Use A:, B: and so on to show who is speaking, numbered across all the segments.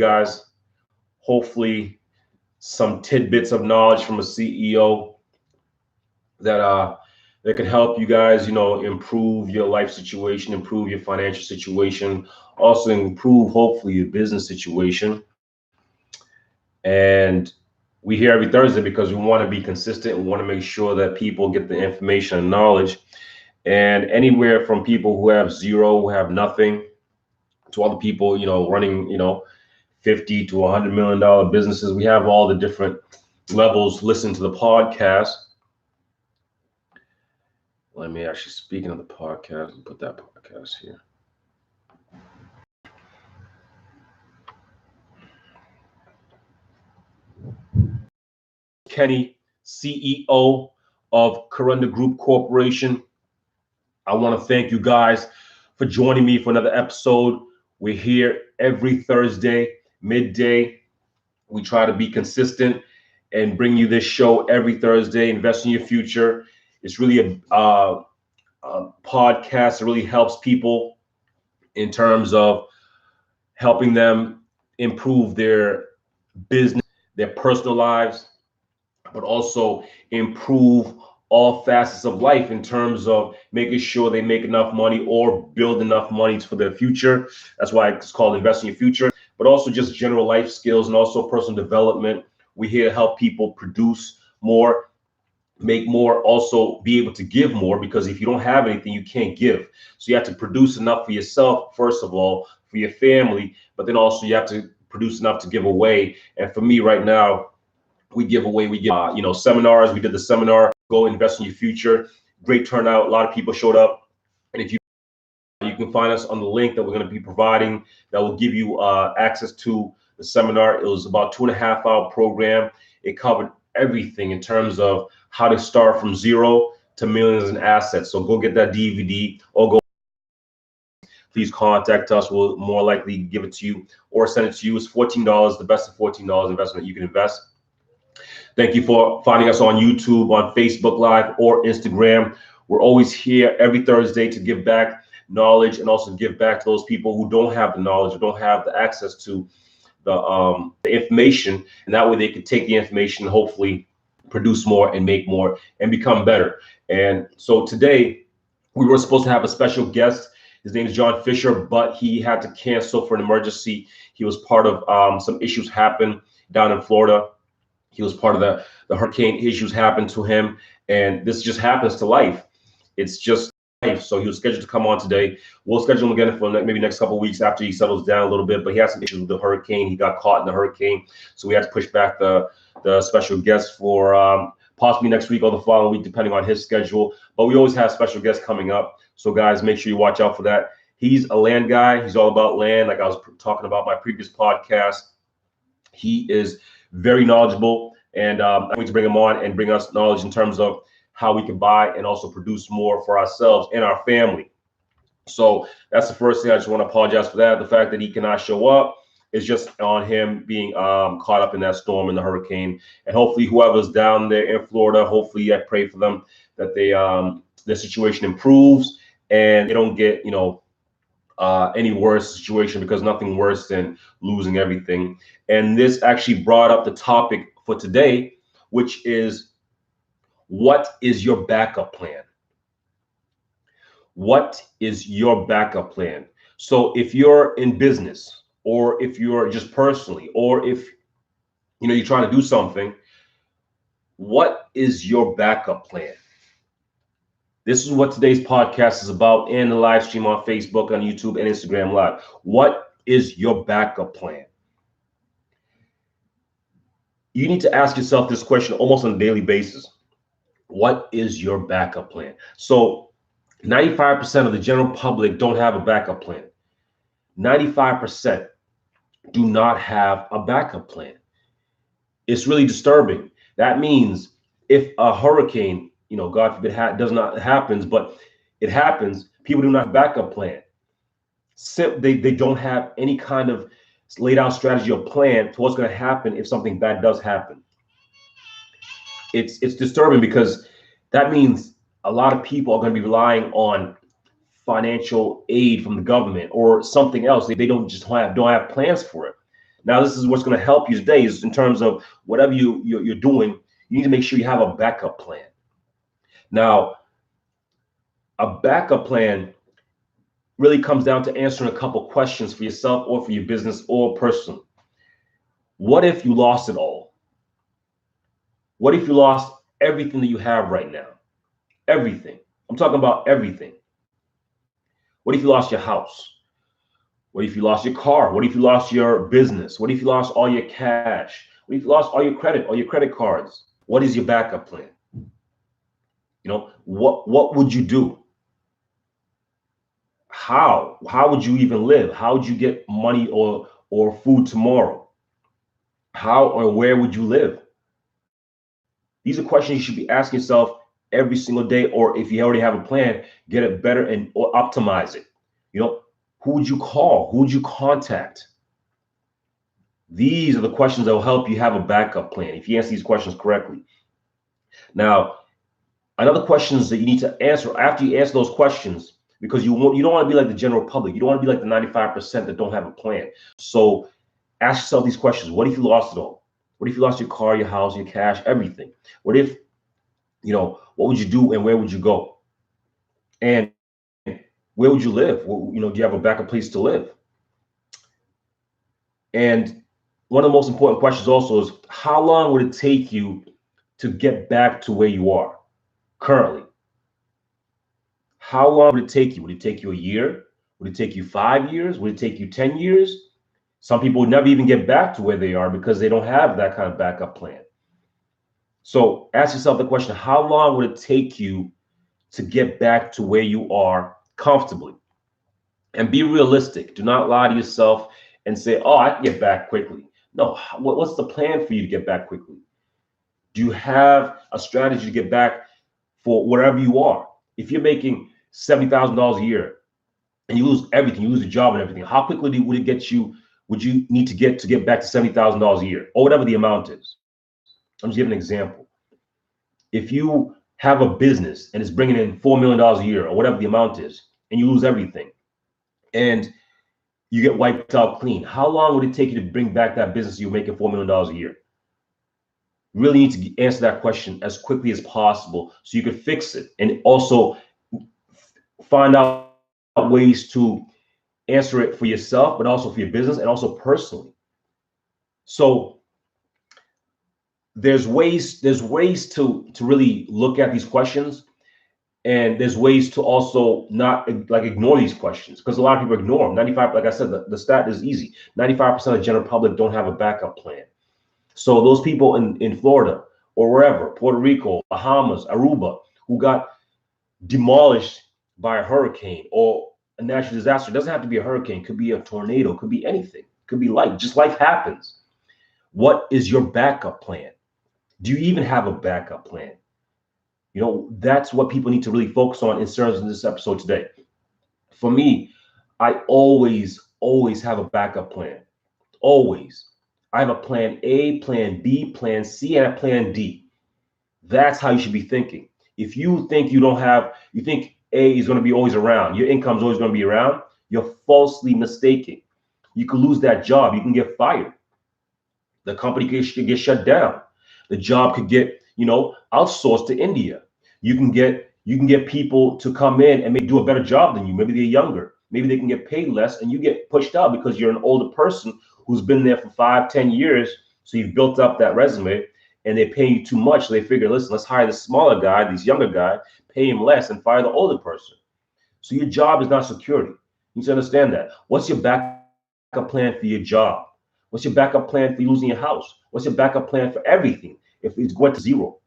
A: guys, hopefully some tidbits of knowledge from a CEO that can help you guys, improve your life situation, improve your financial situation, also improve hopefully your business situation. And we here every Thursday because we want to be consistent. We want to make sure that people get the information and knowledge. And anywhere from people who have zero, who have nothing, to other people, running, $50 to $100 million businesses. We have all the different levels. Listen to the podcast. Let me actually, speaking of the podcast, put that podcast here. Kenny, CEO of Kirunda Group Corporation. I want to thank you guys for joining me for another episode. We're here every Thursday, midday. We try to be consistent and bring you this show every Thursday. Invest in your future. It's really a podcast that really helps people in terms of helping them improve their business, their personal lives, but also improve all facets of life in terms of making sure they make enough money or build enough money for their future. That's why it's called Invest in Your Future, but also just general life skills and also personal development. We're here to help people produce more, make more, also be able to give more, because if you don't have anything, you can't give. So you have to produce enough for yourself, first of all, for your family, but then also you have to produce enough to give away. And for me right now, we give seminars. We did the seminar, Go Invest in Your Future. Great turnout. A lot of people showed up. And if you can find us on the link that we're going to be providing that will give you access to the seminar. It was about 2.5-hour program. It covered everything in terms of how to start from zero to millions in assets. So go get that DVD or please contact us. We'll more likely give it to you or send it to you. It's $14, the best of $14 investment you can invest. Thank you for finding us on YouTube, on Facebook Live, or Instagram. We're always here every Thursday to give back knowledge and also give back to those people who don't have the knowledge or don't have the access to the information. And that way they can take the information and hopefully produce more and make more and become better. And so today we were supposed to have a special guest. His name is John Fisher, but he had to cancel for an emergency. He was part of some issues happened down in Florida. He was part of the hurricane issues happened to him. And this just happens to life. It's just life. So he was scheduled to come on today. We'll schedule him again for maybe next couple of weeks after he settles down a little bit. But he had some issues with the hurricane. He got caught in the hurricane. So we had to push back the special guest for possibly next week or the following week, depending on his schedule. But we always have special guests coming up. So guys, make sure you watch out for that. He's a land guy. He's all about land. Like I was talking about my previous podcast. He is very knowledgeable, and I'm going to bring him on and bring us knowledge in terms of how we can buy and also produce more for ourselves and our family. So that's the first thing. I just want to apologize for that. The fact that he cannot show up is just on him being caught up in that storm in the hurricane. And hopefully whoever's down there in Florida, hopefully I pray for them that their situation improves and they don't get, any worse situation, because nothing worse than losing everything. And this actually brought up the topic for today, which is, what is your backup plan? What is your backup plan? So if you're in business, or if you're just personally, or if you're trying to do something, what is your backup plan? This is what today's podcast is about, and the live stream on Facebook, on YouTube, and Instagram Live. What is your backup plan? You need to ask yourself this question almost on a daily basis. What is your backup plan? So 95% of the general public don't have a backup plan. 95% do not have a backup plan. It's really disturbing. That means if a hurricane, God forbid, happens, but it happens, people do not have a backup plan. They don't have any kind of laid out strategy or plan for what's going to happen if something bad does happen. It's disturbing, because that means a lot of people are going to be relying on financial aid from the government or something else. They don't have plans for it. Now, this is what's going to help you today is in terms of whatever you're doing, you need to make sure you have a backup plan. Now, a backup plan really comes down to answering a couple questions for yourself or for your business or personally. What if you lost it all? What if you lost everything that you have right now? Everything. I'm talking about everything. What if you lost your house? What if you lost your car? What if you lost your business? What if you lost all your cash? What if you lost all your credit cards? What is your backup plan? What would you do? How would you even live? How would you get money or food tomorrow? How or where would you live? These are questions you should be asking yourself every single day, or if you already have a plan, get it better and or optimize it. Who would you call? Who would you contact? These are the questions that will help you have a backup plan if you answer these questions correctly. Now, another questions that you need to answer after you answer those questions, because you don't want to be like the general public. You don't want to be like the 95% that don't have a plan. So ask yourself these questions. What if you lost it all? What if you lost your car, your house, your cash, everything? What if, what would you do and where would you go? And where would you live? Do you have a backup place to live? And one of the most important questions also is, how long would it take you to get back to where you are currently? How long would it take you? Would it take you a year? Would it take you 5 years? Would it take you 10 years? Some people would never even get back to where they are because they don't have that kind of backup plan. So ask yourself the question, how long would it take you to get back to where you are comfortably? And be realistic. Do not lie to yourself and say, oh, I can get back quickly. No, what's the plan for you to get back quickly? Do you have a strategy to get back for wherever you are? If you're making $70,000 a year and you lose everything, you lose your job and everything, how quickly would you need to get back to $70,000 a year or whatever the amount is? I'm just giving an example. If you have a business and it's bringing in $4 million a year or whatever the amount is, and you lose everything and you get wiped out clean, how long would it take you to bring back that business you're making $4 million a year? Really need to answer that question as quickly as possible so you can fix it, and also find out ways to answer it for yourself, but also for your business and also personally. So there's ways to really look at these questions, and there's ways to also not like ignore these questions, because a lot of people ignore them. 95, like I said, the stat is easy. 95% of the general public don't have a backup plan. So those people in Florida or wherever, Puerto Rico, Bahamas, Aruba, who got demolished by a hurricane or a natural disaster, it doesn't have to be a hurricane, it could be a tornado, it could be anything, it could be life happens. What is your backup plan? Do you even have a backup plan? That's what people need to really focus on in terms of this episode today. For me, I always have a backup plan. Always. I have a plan A, plan B, plan C, and a plan D. That's how you should be thinking. If you think you think A is going to be always around, your income is always going to be around, you're falsely mistaken. You can lose that job. You can get fired. The company could get shut down. The job could get, outsourced to India. You can get people to come in and do a better job than you. Maybe they're younger. Maybe they can get paid less, and you get pushed out because you're an older person who's been there for 5-10 years. So you've built up that resume, and they're paying you too much. So they figure, listen, let's hire the smaller guy, this younger guy, pay him less, and fire the older person. So your job is not security. You need to understand that. What's your backup plan for your job? What's your backup plan for losing your house? What's your backup plan for everything if it's going to zero?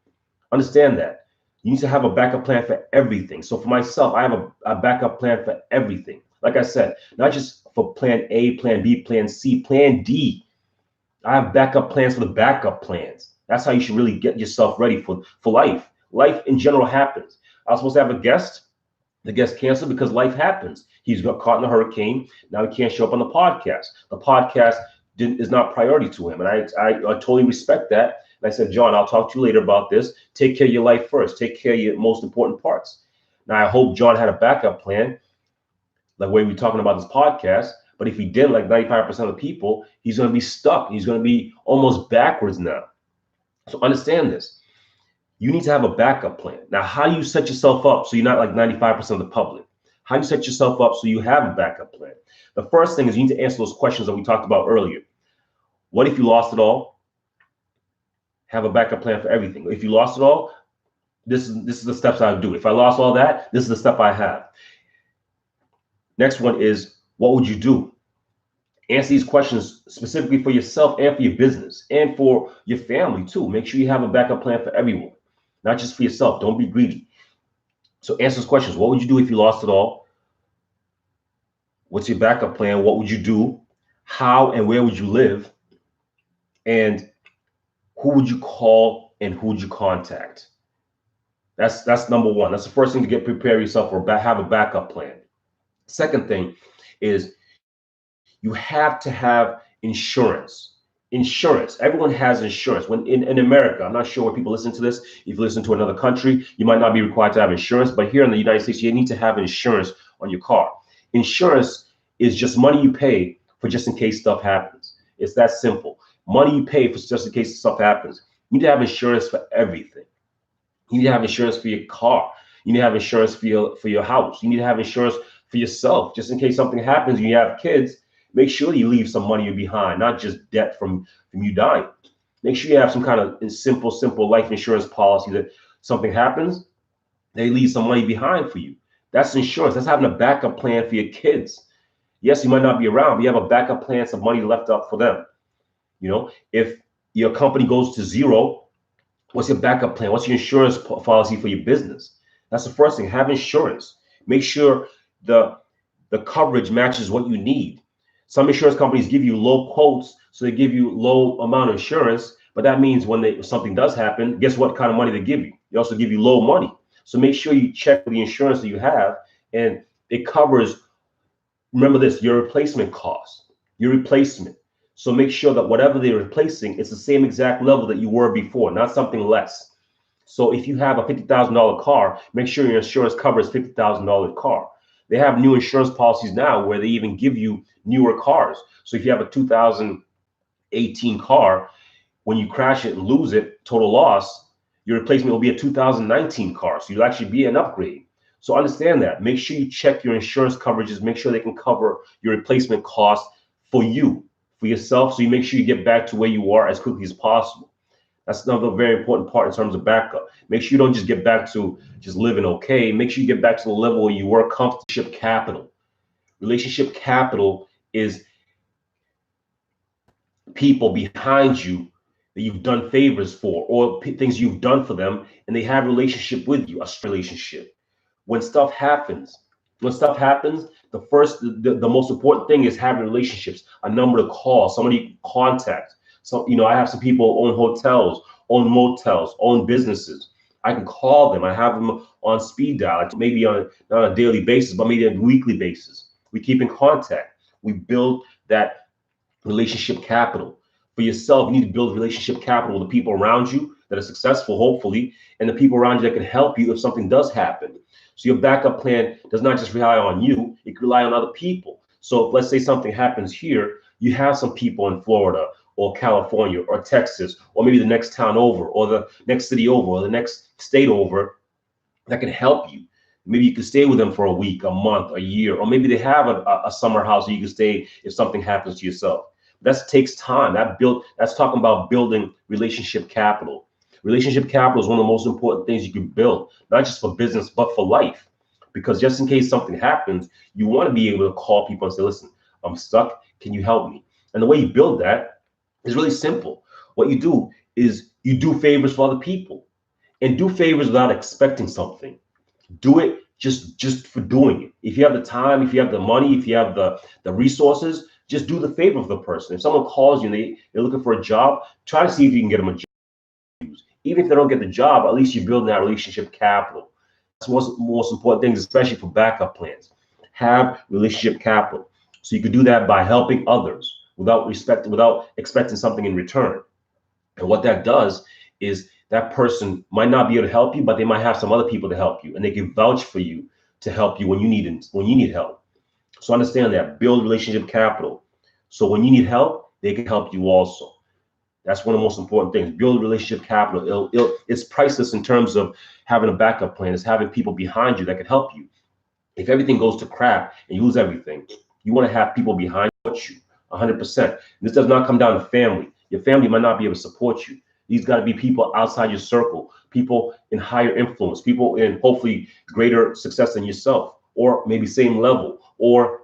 A: Understand that. You need to have a backup plan for everything. So for myself, I have a backup plan for everything. Like I said, not just for plan A, plan B, plan C, plan D. I have backup plans for the backup plans. That's how you should really get yourself ready for life. Life in general happens. I was supposed to have a guest. The guest canceled because life happens. He's got caught in a hurricane. Now he can't show up on the podcast. The podcast is not priority to him. And I totally respect that. And I said, John, I'll talk to you later about this. Take care of your life first. Take care of your most important parts. Now, I hope John had a backup plan, like the way we're talking about this podcast. But if he did, like 95% of the people, he's going to be stuck. He's going to be almost backwards now. So understand this. You need to have a backup plan. Now, how do you set yourself up so you're not like 95% of the public? How do you set yourself up so you have a backup plan? The first thing is you need to answer those questions that we talked about earlier. What if you lost it all? Have a backup plan for everything. If you lost it all, this is the steps I would do. If I lost all that, this is the step I have. Next one is, what would you do? Answer these questions specifically for yourself and for your business and for your family too. Make sure you have a backup plan for everyone, not just for yourself. Don't be greedy. So answer those questions. What would you do if you lost it all? What's your backup plan? What would you do? How and where would you live? And who would you call and who would you contact? That's number one. That's the first thing to prepare yourself for. Have a backup plan. Second thing is you have to have insurance. Insurance. Everyone has insurance. When in America, I'm not sure where people listen to this. If you listen to another country, you might not be required to have insurance. But here in the United States, you need to have insurance on your car. Insurance is just money you pay for just in case stuff happens. It's that simple. Money you pay for just in case stuff happens. You need to have insurance for everything. You need to have insurance for your car. You need to have insurance for your house. You need to have insurance for yourself, just in case something happens and you have kids. Make sure you leave some money behind, not just debt from you dying. Make sure you have some kind of simple life insurance policy that something happens, they leave some money behind for you. That's insurance. That's having a backup plan for your kids. Yes, you might not be around, but you have a backup plan, some money left up for them. You know, if your company goes to zero, what's your backup plan? What's your insurance policy for your business? That's the first thing. Have insurance. Make sure the coverage matches what you need. Some insurance companies give you low quotes, so they give you low amount of insurance, but that means when something does happen, guess what kind of money they give you? They also give you low money. So make sure you check the insurance that you have, and it covers, remember this, your replacement cost, your replacement. So make sure that whatever they're replacing, it's the same exact level that you were before, not something less. So if you have a $50,000 car, make sure your insurance covers $50,000 car. They have new insurance policies now where they even give you newer cars. So if you have a 2018 car, when you crash it and lose it, total loss, your replacement will be a 2019 car. So you'll actually be an upgrade. So understand that. Make sure you check your insurance coverages. Make sure they can cover your replacement cost for you, for yourself. So you make sure you get back to where you are as quickly as possible. That's another very important part in terms of backup. Make sure you don't just get back to just living okay. Make sure you get back to the level where you were comfortable. Relationship capital. Relationship capital is people behind you that you've done favors for, or things you've done for them, and they have a relationship with you, a relationship. When stuff happens, the most important thing is having relationships, a number to call, somebody to contact. So, I have some people own hotels, own motels, own businesses. I can call them. I have them on speed dial, maybe not on a daily basis, but maybe on a weekly basis. We keep in contact. We build that relationship capital. For yourself, you need to build relationship capital with the people around you that are successful, hopefully, and the people around you that can help you if something does happen. So your backup plan does not just rely on you, it can rely on other people. So if, let's say something happens here, you have some people in Florida or California or Texas, or maybe the next town over, or the next city over, or the next state over that can help you. Maybe you can stay with them for a week, a month, a year, or maybe they have a summer house where you can stay if something happens to yourself. That takes time. That's talking about building relationship capital. Relationship capital is one of the most important things you can build, not just for business, but for life. Because just in case something happens, you want to be able to call people and say, listen, I'm stuck. Can you help me? And the way you build that is really simple. What you do is you do favors for other people, and do favors without expecting something. Do it just for doing it. If you have the time, if you have the money, if you have the resources, just do the favor of the person. If someone calls you and they're looking for a job, try to see if you can get them a job. Even if they don't get the job, at least you're building that relationship capital. That's one of the most important things, especially for backup plans. Have relationship capital. So you can do that by helping others without expecting something in return. And what that does is that person might not be able to help you, but they might have some other people to help you, and they can vouch for you to help you when you need help. So understand that. Build relationship capital. So when you need help, they can help you also. That's one of the most important things. Build relationship capital. It's priceless in terms of having a backup plan. It's having people behind you that can help you. If everything goes to crap and you lose everything, you want to have people behind you 100%. This does not come down to family. Your family might not be able to support you. These got to be people outside your circle, people in higher influence, people in hopefully greater success than yourself, or maybe same level, or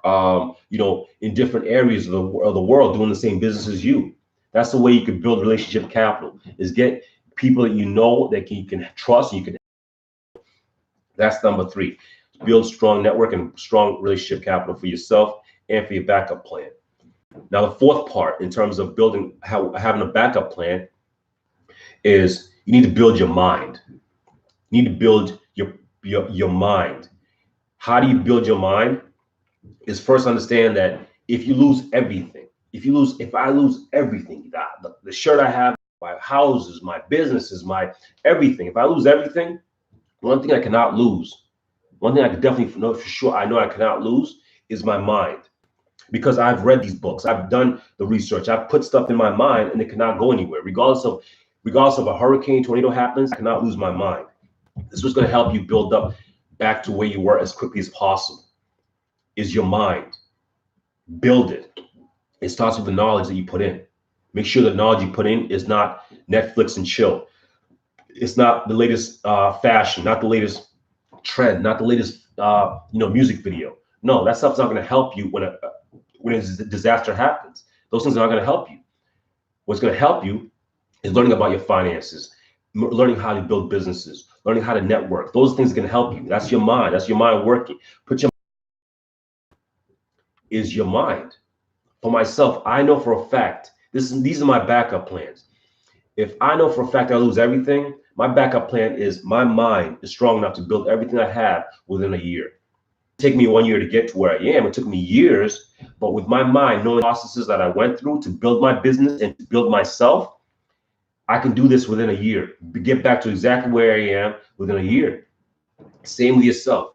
A: in different areas of the world doing the same business as you. That's the way you can build relationship capital, is get people that you know that you can trust. That's number 3. Build strong network and strong relationship capital for yourself and for your backup plan. Now, the 4th part in terms of having a backup plan is you need to build your mind. You need to build your mind. How do you build your mind? Is first understand that if you lose everything, if I lose everything, the shirt I have, my houses, my businesses, my everything, if I lose everything, one thing I cannot lose, one thing I can definitely know for sure, I know I cannot lose, is my mind. Because I've read these books, I've done the research, I've put stuff in my mind, and it cannot go anywhere. Regardless of a hurricane, tornado happens, I cannot lose my mind. This was going to help you build up back to where you were as quickly as possible. Is your mind. Build it. It starts with the knowledge that you put in. Make sure the knowledge you put in is not Netflix and chill. It's not the latest fashion, not the latest trend, not the latest music video. No, that stuff's not going to help you when a disaster happens. Those things are not going to help you. What's going to help you is learning about your finances, learning how to build businesses, learning how to network. Those things are going to help you. That's your mind. That's your mind working. Is your mind. For myself, I know for a fact, these are my backup plans. If I know for a fact I lose everything, my backup plan is my mind is strong enough to build everything I have within a year. It took me 1 year to get to where I am. It took me years, but with my mind, knowing the processes that I went through to build my business and to build myself, I can do this within a year, get back to exactly where I am within a year. Same with yourself.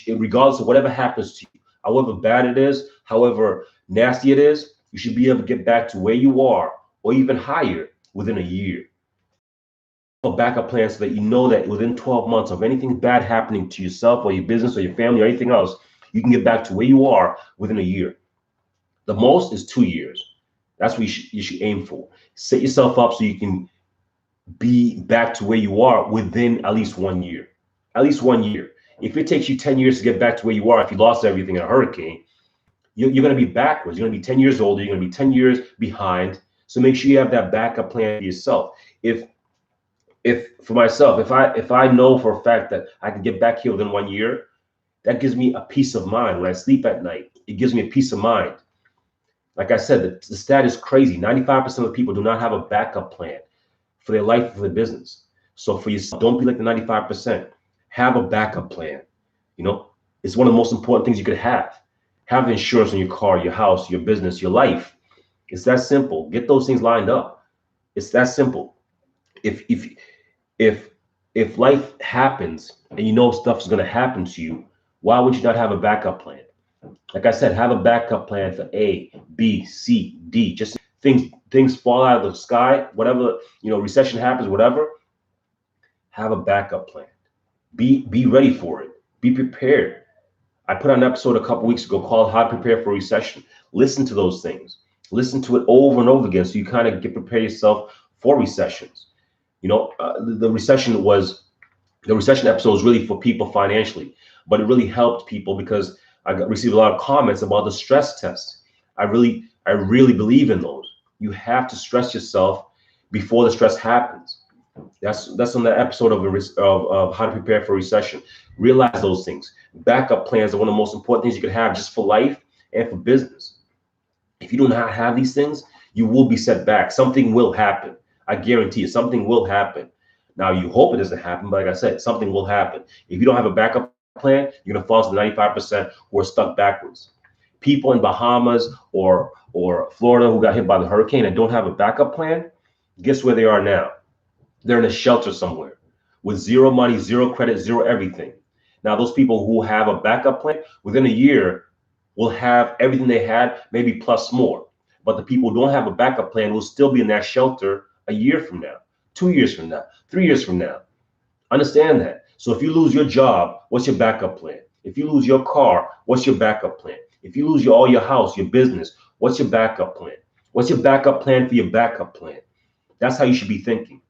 A: Regardless of whatever happens to you, however bad it is, however nasty it is, you should be able to get back to where you are or even higher within a year. A backup plan so that you know that within 12 months of anything bad happening to yourself or your business or your family or anything else, you can get back to where you are within a year. The most is 2 years. That's what you should aim for. Set yourself up so you can be back to where you are within at least 1 year. At least 1 year. If it takes you 10 years to get back to where you are, if you lost everything in a hurricane, you're going to be backwards. You're going to be 10 years older. You're going to be 10 years behind. So make sure you have that backup plan for yourself. If for myself, if I know for a fact that I can get back here within 1 year, that gives me a peace of mind. When I sleep at night, it gives me a peace of mind. Like I said, the stat is crazy. 95% of people do not have a backup plan for their life, for their business. So for yourself, don't be like the 95%. Have a backup plan. It's one of the most important things you could have. Have insurance on your car, your house, your business, your life. It's that simple. Get those things lined up. It's that simple. If life happens and you know stuff's going to happen to you, why would you not have a backup plan? Like I said, have a backup plan for A, B, C, D. Just things fall out of the sky, whatever, recession happens, whatever. Have a backup plan. Be ready for it. Be prepared. I put on an episode a couple weeks ago called How to Prepare for a Recession. Listen to those things. Listen to it over and over again so you kind of prepare yourself for recessions. The recession episode was really for people financially, but it really helped people because I received a lot of comments about the stress test. I really believe in those. You have to stress yourself before the stress happens. That's on the episode of How to Prepare for a Recession. Realize those things. Backup plans are one of the most important things you can have just for life and for business. If you do not have these things, you will be set back. Something will happen. I guarantee you, something will happen. Now, you hope it doesn't happen, but like I said, something will happen. If you don't have a backup plan, you're going to fall to the 95% who are stuck backwards. People in Bahamas or Florida who got hit by the hurricane and don't have a backup plan, guess where they are now? They're in a shelter somewhere with zero money, zero credit, zero everything. Now, those people who have a backup plan, within a year, will have everything they had, maybe plus more. But the people who don't have a backup plan will still be in that shelter a year from now, 2 years from now, 3 years from now. Understand that. So if you lose your job, what's your backup plan? If you lose your car, what's your backup plan? If you lose all your house, your business, what's your backup plan? What's your backup plan for your backup plan? That's how you should be thinking.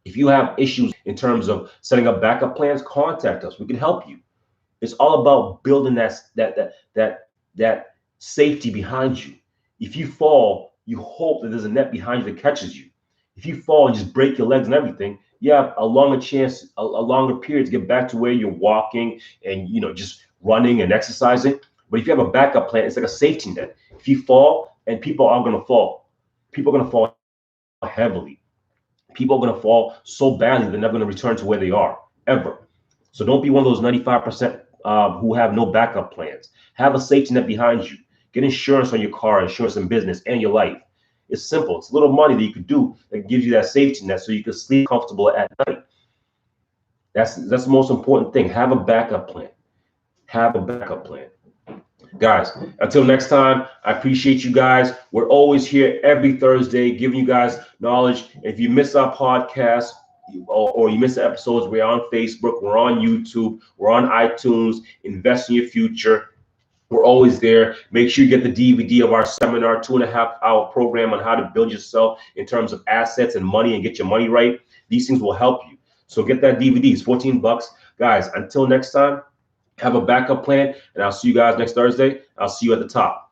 A: If you have issues in terms of setting up backup plans, contact us. We can help you. It's all about building that safety behind you. If you fall, you hope that there's a net behind you that catches you. If you fall and just break your legs and everything, you have a longer chance, a longer period to get back to where you're walking and just running and exercising. But if you have a backup plan, it's like a safety net. If you fall, and people are going to fall, people are going to fall heavily. People are going to fall so badly they're never going to return to where they are ever. So don't be one of those 95% who have no backup plans. Have a safety net behind you. Get insurance on your car, insurance in business, and your life. It's simple. It's a little money that you could do that gives you that safety net so you can sleep comfortable at night. That's the most important thing. Have a backup plan. Have a backup plan. Guys, until next time, I appreciate you guys. We're always here every Thursday giving you guys knowledge. If you miss our podcast or you miss the episodes, we're on Facebook, we're on YouTube, we're on iTunes. Invest in your future. We're always there. Make sure you get the DVD of our seminar, 2.5-hour program on how to build yourself in terms of assets and money and get your money right. These things will help you. So get that DVD. It's $14. Guys, until next time, have a backup plan, and I'll see you guys next Thursday. I'll see you at the top.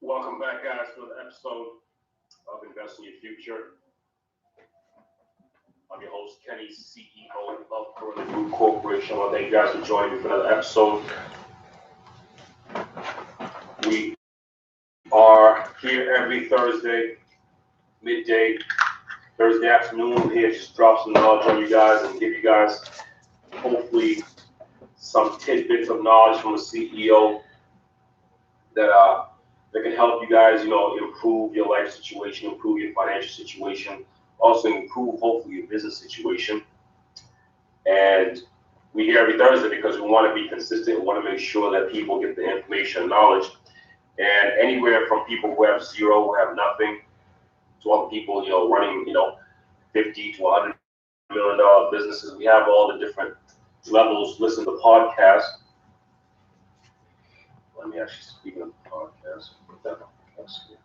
A: Welcome back, guys, to another episode of Invest in Your Future. I'm your host, Kenny, CEO of Kirunda Group Corporation. I want to thank you guys for joining me for another episode. We are here every Thursday, midday, Thursday afternoon. We're here to just drop some knowledge on you guys and give you guys, hopefully, some tidbits of knowledge from a CEO that can help you guys, improve your life situation, improve your financial situation, also improve, hopefully, your business situation. And we're here every Thursday because we want to be consistent. We want to make sure that people get the information and knowledge. And anywhere from people who have zero, who have nothing, to other people, running, $50 to $100 million businesses. We have all the different levels. Listen to the podcast. Let me actually speak of the podcast. Put that on the podcast here.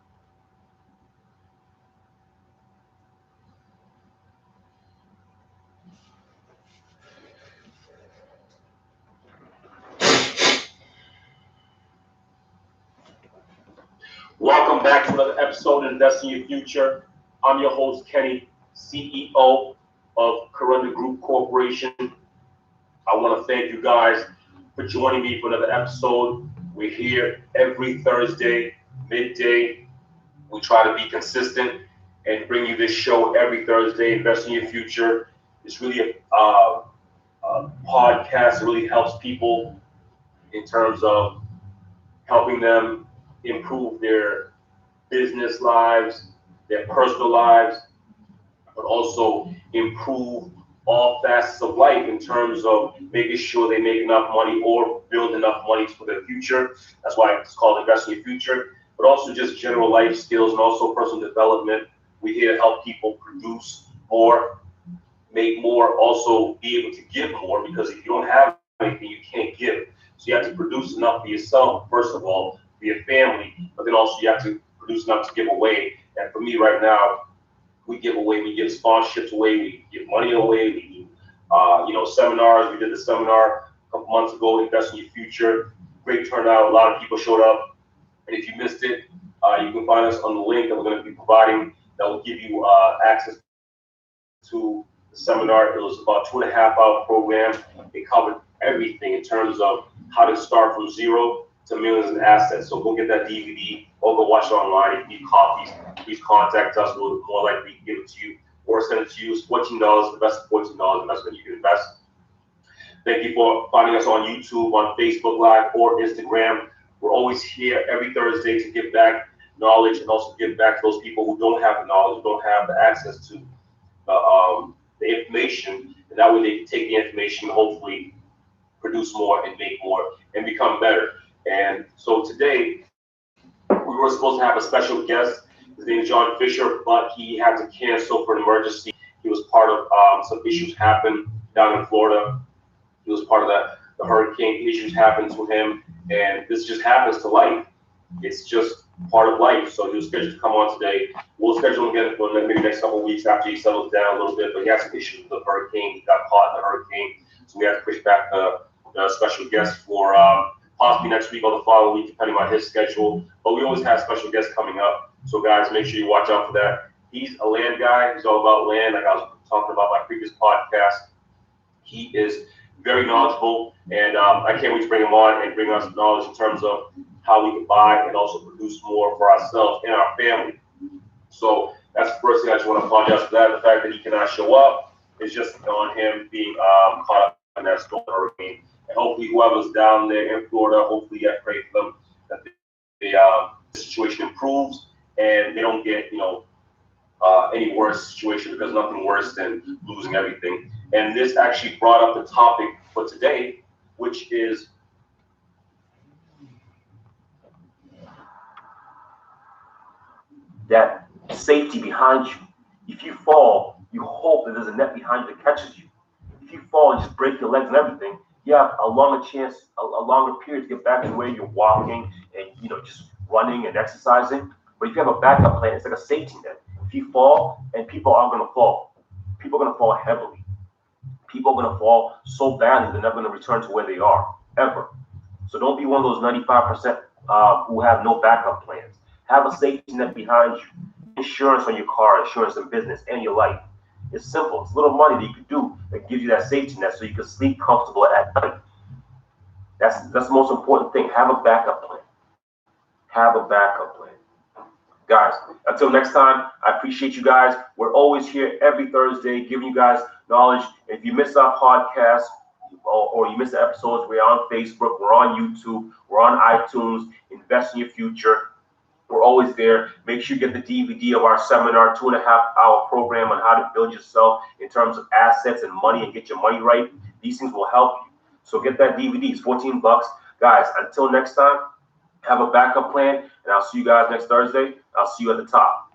A: Welcome back to another episode of Invest in Your Future. I'm your host, Kenny, CEO of Kirunda Group Corporation. I want to thank you guys for joining me for another episode. We're here every Thursday, midday. We try to be consistent and bring you this show every Thursday. Invest in Your Future. It's really a podcast that really helps people in terms of helping them improve their business lives, their personal lives, but also improve all facets of life in terms of making sure they make enough money or build enough money for their future. That's why it's called Invest in Your Future, but also just general life skills and also personal development. We're here to help people produce more, make more, also be able to give more, because if you don't have anything, you can't give. So you have to produce enough for yourself, first of all, for your family, but then also you have to produce enough to give away. And for me right now, we give away, we give sponsorships away, we give money away, we do seminars. We did the seminar a couple months ago, Invest in Your Future. Great turnout, a lot of people showed up. And if you missed it, you can find us on the link that we're going to be providing that will give you access to the seminar. It was about 2.5 hour program. It covered everything in terms of how to start from zero to millions in assets. So go get that DVD or go watch it online. If you need copies, please contact us. We'll more likely give it to you or send it to you. It's $14, the best $14 investment you can invest. Thank you for finding us on YouTube, on Facebook Live, or Instagram. We're always here every Thursday to give back knowledge and also give back to those people who don't have the knowledge, who don't have the access to the information, and that way they can take the information and hopefully produce more and make more and become better. And so today we were supposed to have a special guest. His name is John Fisher, but he had to cancel for an emergency. He was part of some issues happened down in Florida. He was part of the hurricane issues happened to him, and this just happens to life. It's just part of life. So he was scheduled to come on today. We'll schedule him again for maybe the next couple of weeks after he settles down a little bit. But he has some issues with the hurricane. He got caught in the hurricane, so we have to push back the special guest for possibly next week or the following week, depending on his schedule. But we always have special guests coming up. So guys, make sure you watch out for that. He's a land guy. He's all about land, like I was talking about my previous podcast. He is very knowledgeable, and I can't wait to bring him on and bring us knowledge in terms of how we can buy and also produce more for ourselves and our family. So that's the first thing. I just want to apologize for that. The fact that he cannot show up is just on him being caught up in that storm hurricane. And hopefully whoever's down there in Florida, hopefully I pray for them that the situation improves and they don't get, any worse situation, because nothing worse than losing everything. And this actually brought up the topic for today, which is that safety behind you. If you fall, you hope that there's a net behind you that catches you. If you fall and just break your legs and everything, you have a longer chance, a longer period to get back to where you're walking and just running and exercising. But if you have a backup plan, it's like a safety net. If you fall, and people are going to fall, people are going to fall heavily. People are going to fall so badly they're never going to return to where they are ever. So don't be one of those 95% who have no backup plans. Have a safety net behind you. Insurance on your car, insurance in business, and your life. It's simple. It's little money that you can do that gives you that safety net so you can sleep comfortable at night. That's the most important thing. Have a backup plan. Have a backup plan. Guys, until next time, I appreciate you guys. We're always here every Thursday giving you guys knowledge. If you miss our podcast or you miss the episodes, we're on Facebook, we're on YouTube, we're on iTunes. Invest in Your Future. We're always there. Make sure you get the DVD of our seminar, 2.5 hour program on how to build yourself in terms of assets and money and get your money right. These things will help you. So get that DVD. It's $14. Guys, until next time, have a backup plan, and I'll see you guys next Thursday. I'll see you at the top.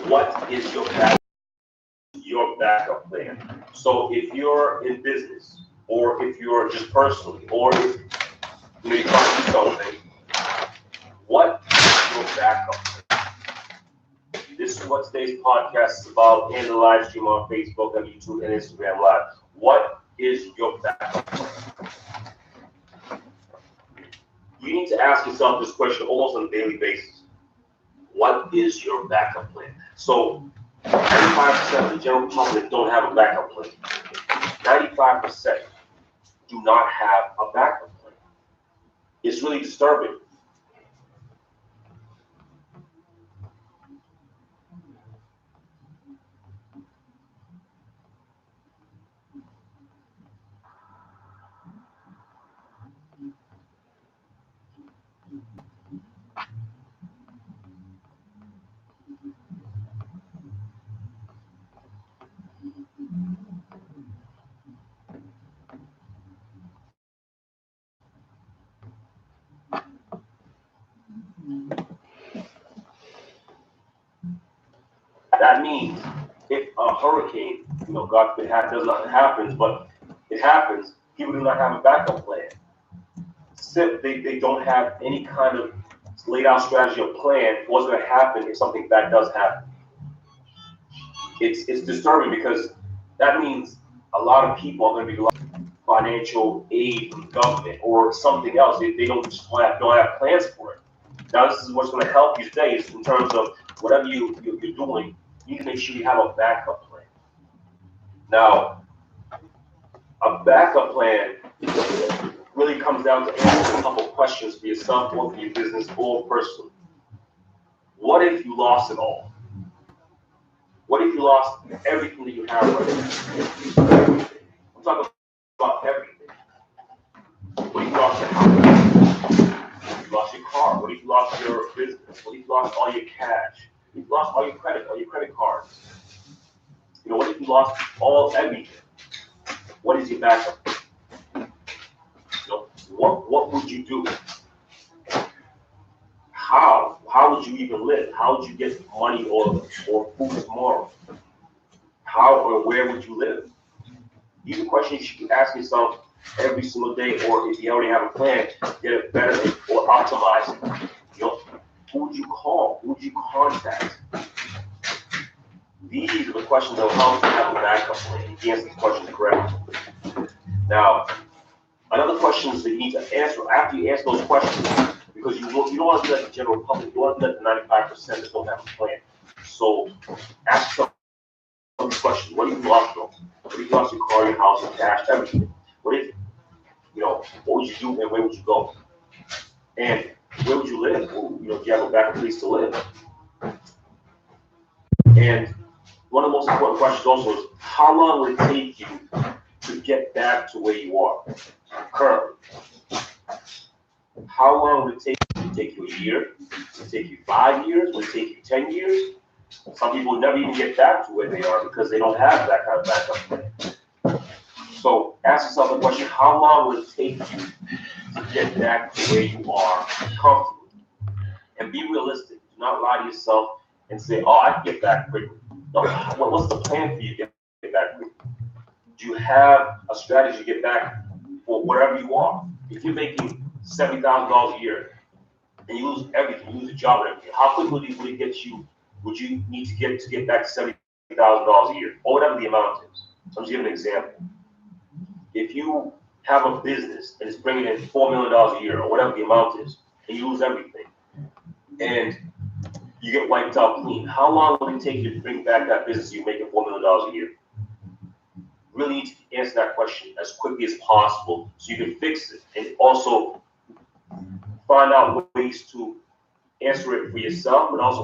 A: What is your backup plan? So if you're in business, or if you're just personally, or if you're trying to do something, what is your backup plan? This is what today's podcast is about, and the live stream on Facebook and YouTube and Instagram Live. What is your backup plan? You need to ask yourself this question almost on a daily basis. What is your backup plan? So 95% of the general public don't have a backup plan. 95% do not have a backup plan. It's really disturbing. That means if a hurricane, God forbid, does not happen, but it happens, people do not have a backup plan. They don't have any kind of laid out strategy or plan for what's going to happen if something bad does happen. It's disturbing because that means a lot of people are going to be lost financial aid from the government or something else. They don't have plans for it. Now, this is what's going to help you today is in terms of whatever you're doing, you need to make sure you have a backup plan. Now, a backup plan really comes down to answering a couple questions for yourself or for your business or personally. What if you lost it all? What if you lost everything that you have right now? I'm talking about everything. What if you lost your house? What if you lost your car? What if you lost your business? What if you lost all your cash? What if you lost all your credit cards? What if you lost everything? What is your backup? What would you do? How would you even live? How would you get money or food tomorrow? How or where would you live? These are questions you should ask yourself every single day, or if you already have a plan, get it better or optimize it. Who would you call? Who would you contact? These are the questions that will help you have a backup plan. You answer these questions correctly. Now, another question is that you need to answer after you answer those questions, because you don't want to do that to the general public. You want to do that to 95% that don't have a plan. So ask yourself these questions. What if you lost them? What if you lost your car, your house, your cash, everything? What if, what would you do and where would you go? And where would you live? Do you have a backup place to live? And one of the most important questions also is, how long would it take you to get back to where you are currently? How long would it take you? Would it take you a year? Would it take you 5 years? Would it take you 10 years? Some people will never even get back to where they are because they don't have that kind of backup plan. So ask yourself the question, how long will it take you to get back to where you are comfortably? And be realistic. Do not lie to yourself and say, I can get back quickly. No, what's the plan for you to get back quickly? Do you have a strategy to get back for wherever you are? If you're making $70,000 a year and you lose everything, you lose a job and everything, how quickly would you need to get back to $70,000 a year, or whatever the amount is? So I'm just giving an example. If you have a business and it's bringing in $4 million a year, or whatever the amount is, and you lose everything, and you get wiped out clean, how long will it take you to bring back that business you're making $4 million a year? Really need to answer that question as quickly as possible so you can fix it, and also find out ways to answer it for yourself, but also